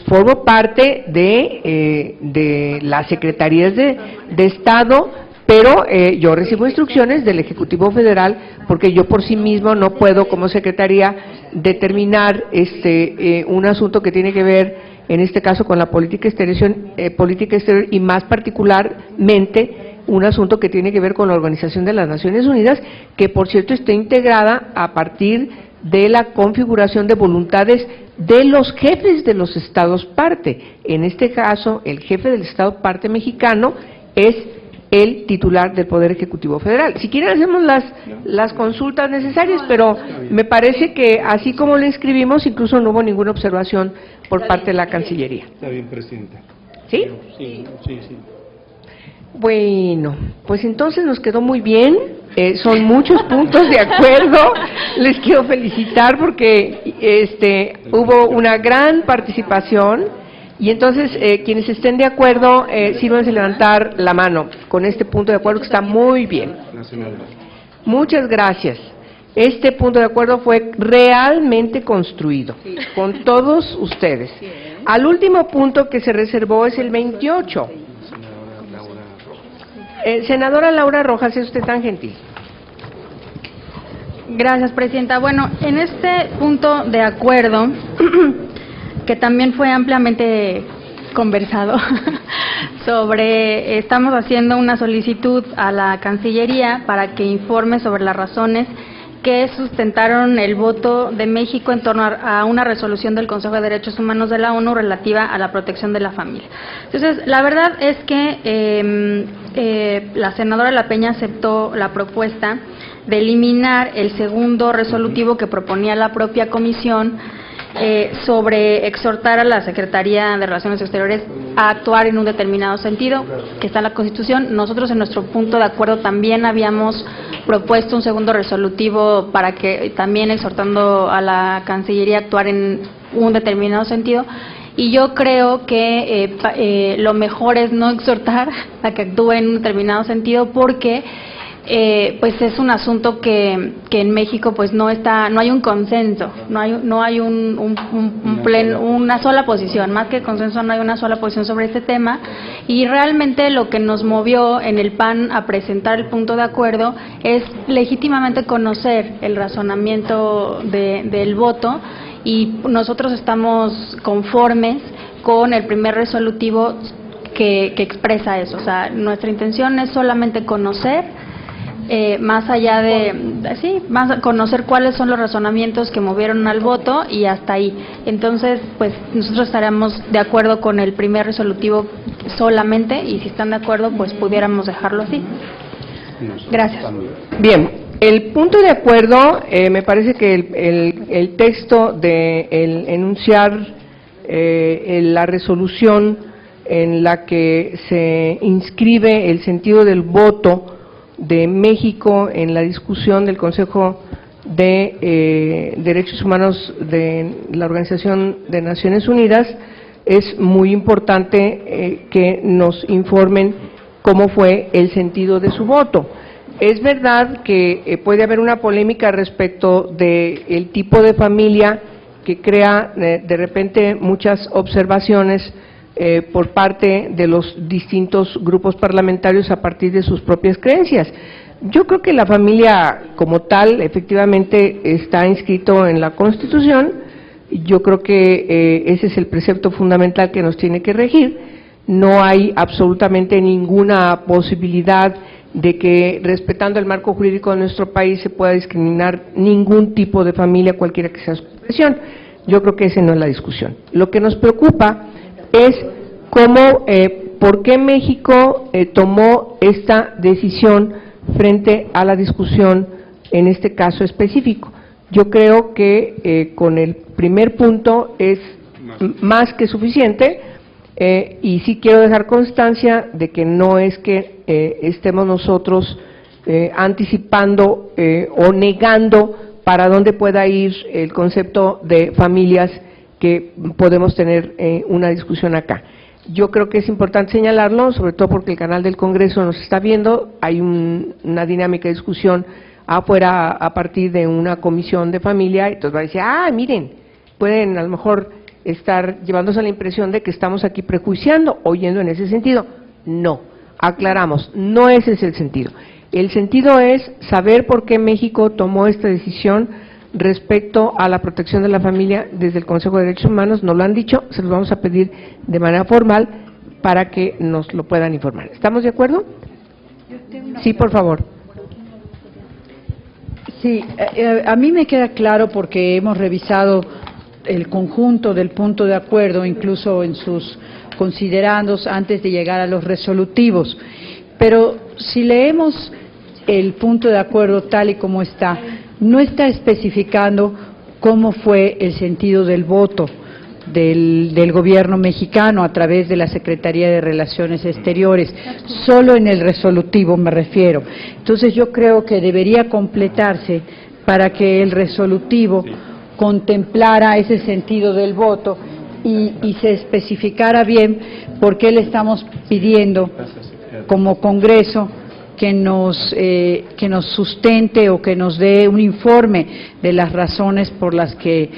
formo parte de las secretarías de Estado, pero yo recibo instrucciones del Ejecutivo Federal, porque yo por sí mismo no puedo como secretaría determinar un asunto que tiene que ver en este caso con la política exterior y más particularmente un asunto que tiene que ver con la Organización de las Naciones Unidas, que por cierto está integrada a partir de la configuración de voluntades de los jefes de los estados parte. En este caso, el jefe del estado parte mexicano es el titular del Poder Ejecutivo Federal. Si quieren hacemos las consultas necesarias, pero me parece que así como lo escribimos, incluso no hubo ninguna observación por parte de la Cancillería. Está bien, Presidenta. ¿Sí? Sí. Bueno, pues entonces nos quedó muy bien, son muchos puntos de acuerdo, les quiero felicitar porque hubo una gran participación. Y entonces, quienes estén de acuerdo, sírvanse levantar la mano con este punto de acuerdo que está muy bien. Muchas gracias. Este punto de acuerdo fue realmente construido con todos ustedes. Al último punto que se reservó es el 28. Senadora Laura Rojas, ¿es usted tan gentil? Gracias, Presidenta. Bueno, en este punto de acuerdo, que también fue ampliamente conversado estamos haciendo una solicitud a la Cancillería para que informe sobre las razones que sustentaron el voto de México en torno a una resolución del Consejo de Derechos Humanos de la ONU relativa a la protección de la familia. Entonces, la verdad es que la senadora La Peña aceptó la propuesta de eliminar el segundo resolutivo que proponía la propia comisión sobre exhortar a la Secretaría de Relaciones Exteriores a actuar en un determinado sentido, que está en la Constitución. Nosotros en nuestro punto de acuerdo también habíamos propuesto un segundo resolutivo para que también exhortando a la Cancillería a actuar en un determinado sentido, y yo creo que lo mejor es no exhortar a que actúe en un determinado sentido, porque pues es un asunto que en México pues no hay un consenso, no hay una sola posición, más que consenso no hay una sola posición sobre este tema, y realmente lo que nos movió en el PAN a presentar el punto de acuerdo es legítimamente conocer el razonamiento del voto, y nosotros estamos conformes con el primer resolutivo que expresa eso. O sea, nuestra intención es solamente conocer, más allá conocer cuáles son los razonamientos que movieron al voto, y hasta ahí. Entonces, pues nosotros estaremos de acuerdo con el primer resolutivo solamente, y si están de acuerdo, pues pudiéramos dejarlo así. Gracias. Bien. El punto de acuerdo, me parece que el texto de enunciar la resolución en la que se inscribe el sentido del voto de México en la discusión del Consejo de Derechos Humanos de la Organización de Naciones Unidas, es muy importante que nos informen cómo fue el sentido de su voto. Es verdad que puede haber una polémica respecto del tipo de familia que crea de repente muchas observaciones por parte de los distintos grupos parlamentarios a partir de sus propias creencias. Yo creo que la familia como tal efectivamente está inscrito en la Constitución. Yo creo que ese es el precepto fundamental que nos tiene que regir. No hay absolutamente ninguna posibilidad de que, respetando el marco jurídico de nuestro país, se pueda discriminar ningún tipo de familia, cualquiera que sea su expresión. Yo creo que esa no es la discusión. Lo que nos preocupa es por qué México tomó esta decisión frente a la discusión en este caso específico. Yo creo que con el primer punto es más que suficiente. Y sí quiero dejar constancia de que no es que estemos nosotros anticipando o negando para dónde pueda ir el concepto de familias que podemos tener una discusión acá. Yo creo que es importante señalarlo, sobre todo porque el canal del Congreso nos está viendo, hay una dinámica de discusión afuera a partir de una comisión de familia, y entonces va a decir, miren, pueden a lo mejor estar llevándose a la impresión de que estamos aquí prejuiciando o yendo en ese sentido. No, aclaramos, no ese es el sentido. El sentido es saber por qué México tomó esta decisión respecto a la protección de la familia desde el Consejo de Derechos Humanos. Nos lo han dicho, se los vamos a pedir de manera formal para que nos lo puedan informar. ¿Estamos de acuerdo? Sí, por favor. Sí, a mí me queda claro porque hemos revisado el conjunto del punto de acuerdo, incluso en sus considerandos antes de llegar a los resolutivos. Pero si leemos el punto de acuerdo tal y como está, no está especificando cómo fue el sentido del voto del gobierno mexicano a través de la Secretaría de Relaciones Exteriores, solo en el resolutivo me refiero. Entonces yo creo que debería completarse para que el resolutivo contemplara ese sentido del voto y se especificara bien por qué le estamos pidiendo como Congreso que nos sustente o que nos dé un informe de las razones por las que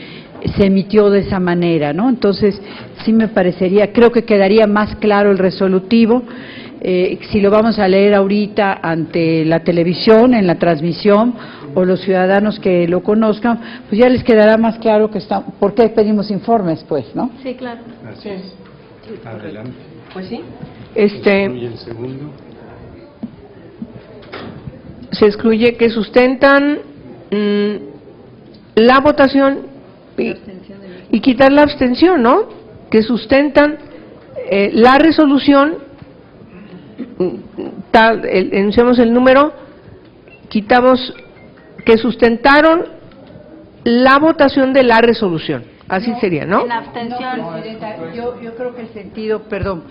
se emitió de esa manera, ¿no? Entonces, sí me parecería, creo que quedaría más claro el resolutivo. Si lo vamos a leer ahorita ante la televisión, en la transmisión, o los ciudadanos que lo conozcan, pues ya les quedará más claro que por qué pedimos informes, pues, ¿no? Sí, claro. Así es. Adelante. Pues sí. ¿Y el segundo? Se excluye que sustentan la votación y quitar la abstención, ¿no? Que sustentan la resolución, enunciamos el número, quitamos que sustentaron la votación de la resolución, así sería, ¿no? En abstención. No, Presidenta, yo creo que el sentido, perdón,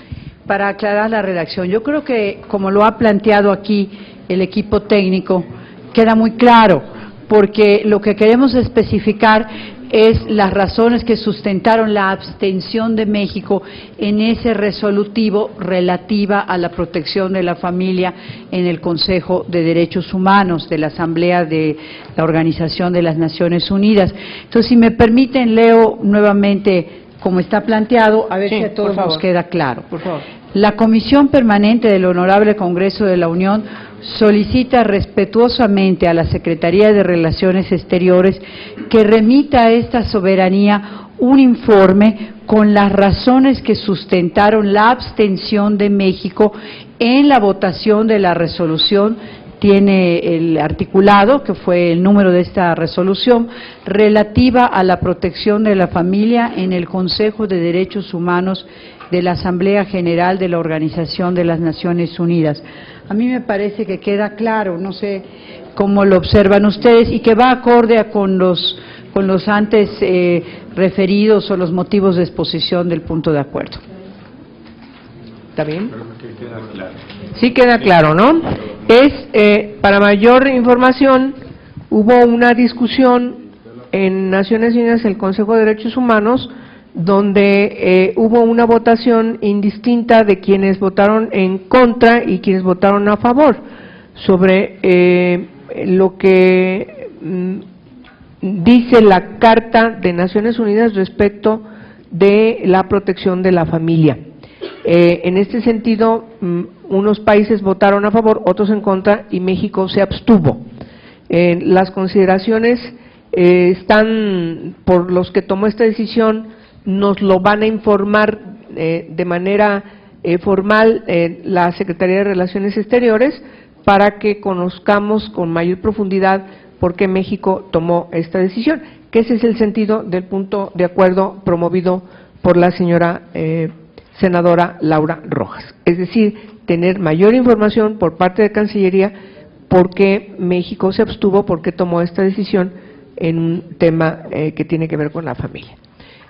para aclarar la redacción, yo creo que como lo ha planteado aquí el equipo técnico, queda muy claro, porque lo que queremos especificar es las razones que sustentaron la abstención de México en ese resolutivo relativa a la protección de la familia en el Consejo de Derechos Humanos de la Asamblea de la Organización de las Naciones Unidas. Entonces, si me permiten, leo nuevamente como está planteado, a ver si a todos nos queda claro. Por favor. La Comisión Permanente del Honorable Congreso de la Unión solicita respetuosamente a la Secretaría de Relaciones Exteriores que remita a esta soberanía un informe con las razones que sustentaron la abstención de México en la votación de la resolución. Tiene el articulado, que fue el número de esta resolución, relativa a la protección de la familia en el Consejo de Derechos Humanos de la Asamblea General de la Organización de las Naciones Unidas. A mí me parece que queda claro, no sé cómo lo observan ustedes, y que va acorde con los antes referidos o los motivos de exposición del punto de acuerdo. ¿Está bien? Sí queda claro, ¿no? Para mayor información, hubo una discusión en Naciones Unidas, el Consejo de Derechos Humanos, donde hubo una votación indistinta de quienes votaron en contra y quienes votaron a favor sobre lo que dice la Carta de Naciones Unidas respecto de la protección de la familia. En este sentido, unos países votaron a favor, otros en contra, y México se abstuvo. Las consideraciones están, por los que tomó esta decisión, nos lo van a informar de manera formal la Secretaría de Relaciones Exteriores para que conozcamos con mayor profundidad por qué México tomó esta decisión, que ese es el sentido del punto de acuerdo promovido por la señora senadora Laura Rojas. Es decir, tener mayor información por parte de Cancillería por qué México se abstuvo, por qué tomó esta decisión en un tema que tiene que ver con la familia.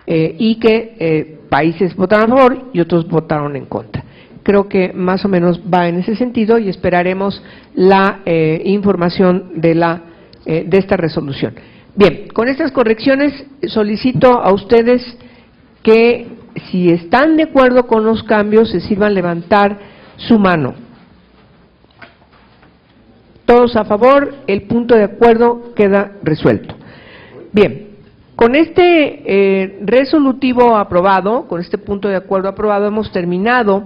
Y que países votaron a favor y otros votaron en contra. Creo que más o menos va en ese sentido y esperaremos la información de esta resolución. Bien, con estas correcciones solicito a ustedes que, si están de acuerdo con los cambios, se sirvan levantar su mano. Todos a favor, el punto de acuerdo queda resuelto. Bien, con este resolutivo aprobado, con este punto de acuerdo aprobado, hemos terminado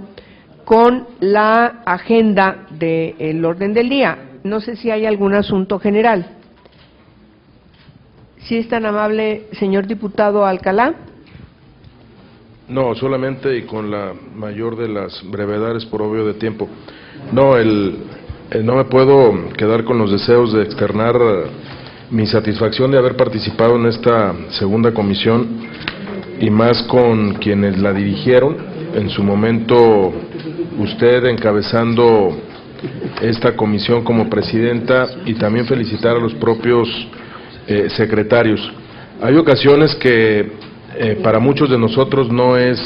con la agenda del orden del día. No sé si hay algún asunto general. ¿Sí es tan amable, señor diputado Alcalá? No, solamente, y con la mayor de las brevedades por obvio de tiempo. No, no me puedo quedar con los deseos de externar mi satisfacción de haber participado en esta segunda comisión, y más con quienes la dirigieron. En su momento, usted encabezando esta comisión como presidenta, y también felicitar a los propios secretarios. Hay ocasiones que para muchos de nosotros no es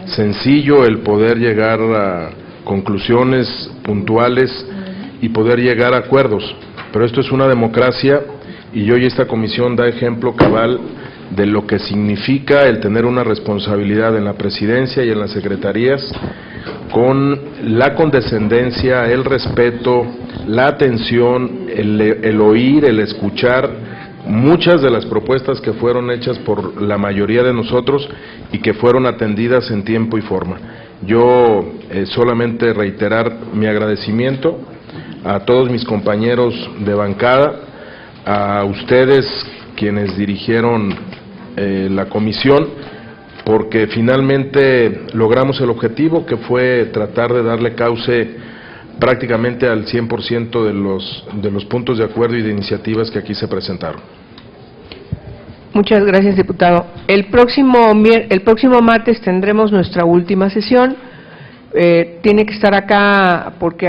sencillo el poder llegar a conclusiones puntuales y poder llegar a acuerdos, pero esto es una democracia, y hoy esta comisión da ejemplo cabal de lo que significa el tener una responsabilidad en la presidencia y en las secretarías, con la condescendencia, el respeto, la atención, el oír, el escuchar muchas de las propuestas que fueron hechas por la mayoría de nosotros y que fueron atendidas en tiempo y forma. Yo solamente reiterar mi agradecimiento a todos mis compañeros de bancada, a ustedes quienes dirigieron la comisión, porque finalmente logramos el objetivo, que fue tratar de darle cauce prácticamente al 100% de los puntos de acuerdo y de iniciativas que aquí se presentaron. Muchas gracias, diputado. El próximo martes tendremos nuestra última sesión. Tiene que estar acá porque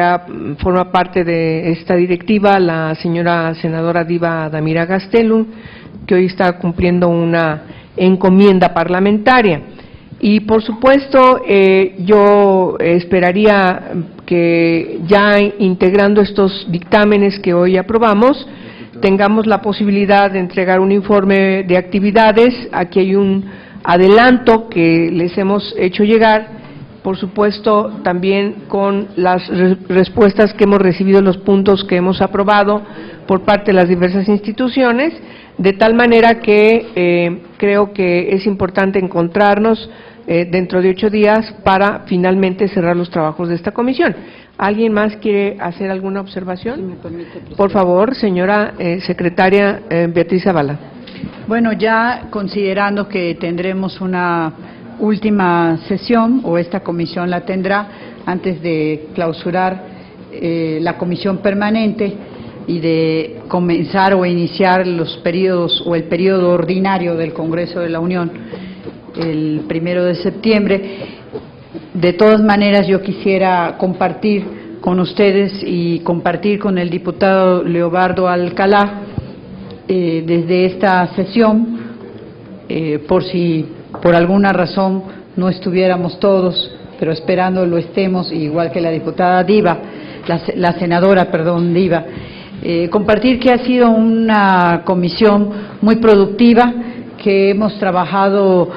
forma parte de esta directiva la señora senadora Diva Damira Gastelum, que hoy está cumpliendo una encomienda parlamentaria. Y por supuesto, yo esperaría que, ya integrando estos dictámenes que hoy aprobamos, tengamos la posibilidad de entregar un informe de actividades. Aquí hay un adelanto que les hemos hecho llegar, por supuesto también con las respuestas que hemos recibido, los puntos que hemos aprobado por parte de las diversas instituciones, de tal manera que creo que es importante encontrarnos dentro de 8 días para finalmente cerrar los trabajos de esta comisión. ¿Alguien más quiere hacer alguna observación? Si me permite, por favor, señora secretaria Beatriz Zavala. Bueno, ya considerando que tendremos una última sesión, o esta comisión la tendrá, antes de clausurar la comisión permanente y de comenzar o iniciar los periodos o el periodo ordinario del Congreso de la Unión el 1 de septiembre, de todas maneras yo quisiera compartir con ustedes y compartir con el diputado Leobardo Alcalá desde esta sesión, por si por alguna razón no estuviéramos todos, pero esperando lo estemos, igual que la diputada Diva, la senadora Diva, compartir que ha sido una comisión muy productiva, que hemos trabajado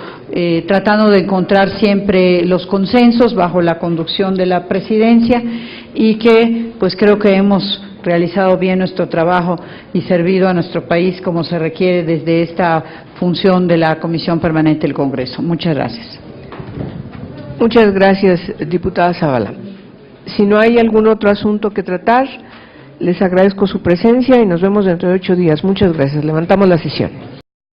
tratando de encontrar siempre los consensos bajo la conducción de la presidencia, y que pues creo que hemos realizado bien nuestro trabajo y servido a nuestro país como se requiere desde esta función de la Comisión Permanente del Congreso. Muchas gracias. Muchas gracias, diputada Zavala. Si no hay algún otro asunto que tratar, les agradezco su presencia y nos vemos dentro de 8 días. Muchas gracias. Levantamos la sesión.